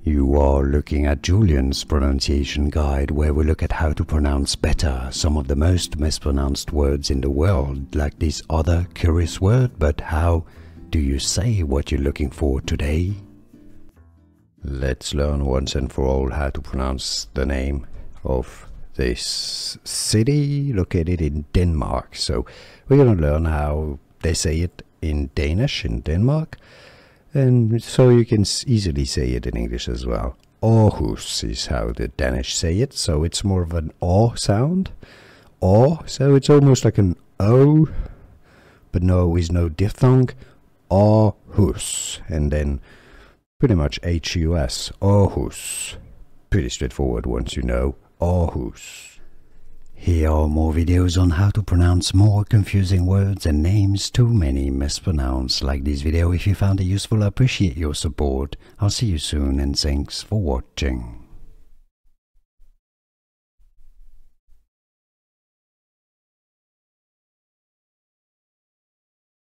You are looking at Julian's pronunciation guide, where we look at how to pronounce better some of the most mispronounced words in the world, like this other curious word. But how do you say what you're looking for today? Let's learn once and for all how to pronounce the name of this city located in Denmark. So we're going to learn how they say it in Danish in Denmark, and so you can easily say it in English as well. Aarhus is how the Danish say it, so it's more of an O sound. O, so it's almost like an O, but no is no diphthong. Aarhus, and then pretty much H-U-S, Aarhus. Pretty straightforward once you know Aarhus. Here are more videos on how to pronounce more confusing words and names too many mispronounced. Like this video if you found it useful. I appreciate your support. I'll see you soon, and thanks for watching.